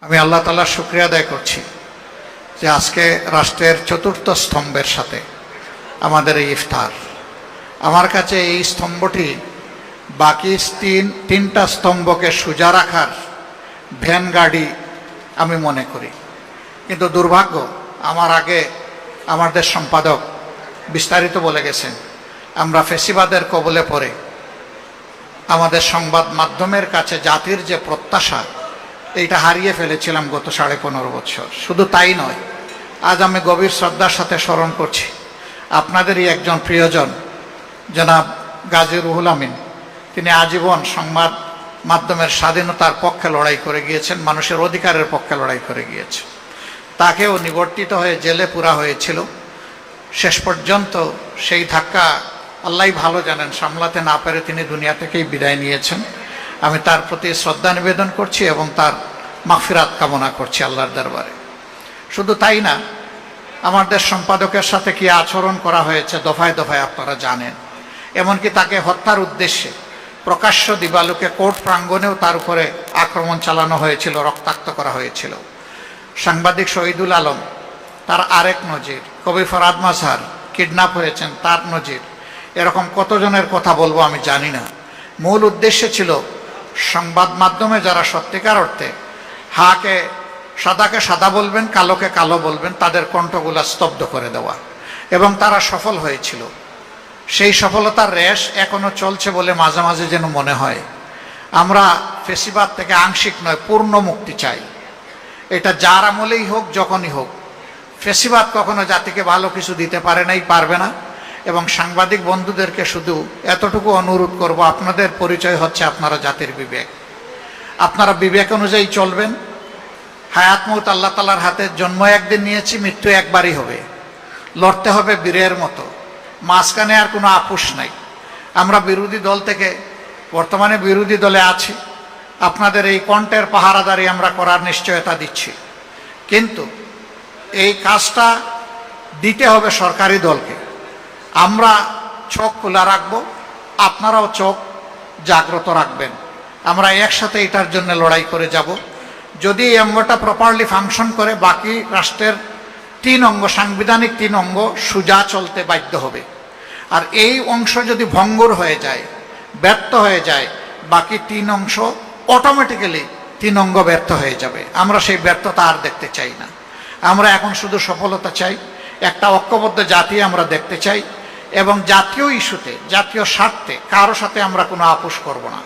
আমি আল্লাহ তাআলার শুকরিয়া আদায় করছি যে আজকে রাষ্ট্রের চতুর্থ স্তম্ভের সাথে আমাদের এই ইফতার। আমার কাছে এই স্তম্ভটি বাকি তিনটা স্তম্ভকে সোজা রাখার ভ্যান গাড়ি আমি মনে করি, কিন্তু দুর্ভাগ্য আমার আগে আমাদের সম্পাদক বিস্তারিত বলে গেছেন, আমরা ফেসিবাদের কবলে পড়ে আমাদের সংবাদ মাধ্যমের কাছে জাতির যে প্রত্যাশা এইটা হারিয়ে ফেলেছিলাম গত 15.5 বছর। শুধু তাই নয়, আজ আমি গভীর শ্রদ্ধার সাথে স্মরণ করছি আপনাদেরই একজন প্রিয়জন জনাব গাজী রুহুল আমিন। তিনি আজীবন সংবাদ মাধ্যমের স্বাধীনতার পক্ষে লড়াই করে গিয়েছেন, মানুষের অধিকারের পক্ষে লড়াই করে গিয়েছেন। তাকেও নিবর্তিত হয়ে জেলে পুরা হয়েছিল। শেষ পর্যন্ত সেই ধাক্কা আল্লাহই ভালো জানেন, সামলাতে না পেরে তিনি দুনিয়া থেকেই বিদায় নিয়েছেন। আমি তার প্রতি শ্রদ্ধা নিবেদন করছি এবং তার মাগফিরাত কামনা করছি আল্লাহর দরবারে। শুধু তাই না, আমাদের সম্পাদকের সাথে কি আচরণ করা হয়েছে দফায় দফায় আপনারা জানেন। এমনকি তাকে হত্যার উদ্দেশ্যে প্রকাশ্য দিবালোকে কোর্ট প্রাঙ্গণেও তার উপরে আক্রমণ চালানো হয়েছিল, রক্তাক্ত করা হয়েছিল। সাংবাদিক শহীদুল আলম তার আরেক নজির, কবি ফরহাদ মাজহার কিডন্যাপ হয়েছেন তার নজির। এরকম কতজনের কথা বলবো আমি জানি না। মূল উদ্দেশ্য ছিল সংবাদ মাধ্যমে যারা সত্যিকার অর্থে সাদাকে সাদা বলবেন, কালোকে কালো বলবেন, তাদের কণ্ঠগুলা স্তব্ধ করে দেওয়া, এবং তারা সফল হয়েছিল। সেই সফলতার রেশ এখনো চলছে বলে মাঝে মাঝে যেন মনে হয়। আমরা ফেসিবাদ থেকে আংশিক নয়, পূর্ণ মুক্তি চাই। এটা যার আমলেই হোক, যখনই হোক। ফেসিবাদ কখনো জাতিকে ভালো কিছু দিতে পারে নাই, পারবে না। এবং সাংবাদিক বন্ধুদেরকে শুধু এতটুকু অনুরোধ করব, আপনাদের পরিচয় হচ্ছে আপনারা জাতির বিবেক। আপনারা বিবেক অনুযায়ী চলবেন। হায়াত মউত আল্লাহ তাআলার হাতে। জন্ম একদিন নিয়েছি, মৃত্যু একবারই হবে। লড়তে হবে বীরের মতো, মাঝখানে আর কোনো আপোষ নাই। আমরা বিরোধী দল থেকে বর্তমানে বিরোধী দলে আছি, আপনাদের এই কণ্ঠের পাহারাদারি আমরা করার নিশ্চয়তা দিচ্ছি। কিন্তু এই কাজটা দিতে হবে সরকারি দলকে। আমরা চোখ খোলা রাখবো, আপনারাও চোখ জাগ্রত রাখবেন। আমরা একসাথে এটার জন্য লড়াই করে যাব। যদি এই অঙ্গটা প্রপারলি ফাংশন করে, বাকি রাষ্ট্রের 3 অঙ্গ, সাংবিধানিক 3 অঙ্গ সোজা চলতে বাধ্য হবে। আর এই অংশ যদি ভঙ্গুর হয়ে যায়, ব্যর্থ হয়ে যায়, বাকি 3 অংশ অটোমেটিক্যালি 3 অঙ্গ ব্যর্থ হয়ে যাবে। আমরা সেই ব্যর্থতা আর দেখতে চাই না। আমরা এখন শুধু সফলতা চাই, একটা ঐক্যবদ্ধ জাতি আমরা দেখতে চাই, এবং জাতীয় ইস্যুতে, জাতীয় স্বার্থে কারো সাথে আমরা কোনো আপোষ করব না।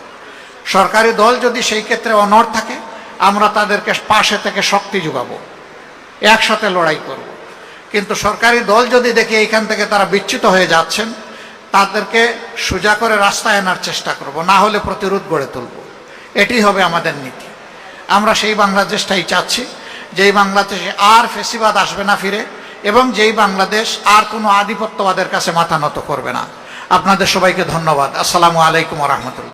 সরকারি দল যদি সেই ক্ষেত্রে অনড় থাকে, আমরা তাদেরকে পাশে থেকে শক্তি যোগাবো, একসাথে লড়াই করব। কিন্তু সরকারি দল যদি দেখে এইখান থেকে তারা বিচ্যুত হয়ে যাচ্ছেন, তাদেরকে সোজা করে রাস্তায় আনার চেষ্টা করব, না হলে প্রতিরোধ গড়ে তুলব। এটি হবে আমাদের নীতি। আমরা সেই বাংলাদেশটাই চাচ্ছি, যেই বাংলাদেশে আর ফেসিবাদ আসবে না ফিরে, এবং যেই বাংলাদেশ আর কোনো আধিপত্যবাদের কাছে মাথা নত করবে না। আপনাদের সবাইকে ধন্যবাদ। আসসালামু আলাইকুম ওয়া রাহমাতুল্লাহ।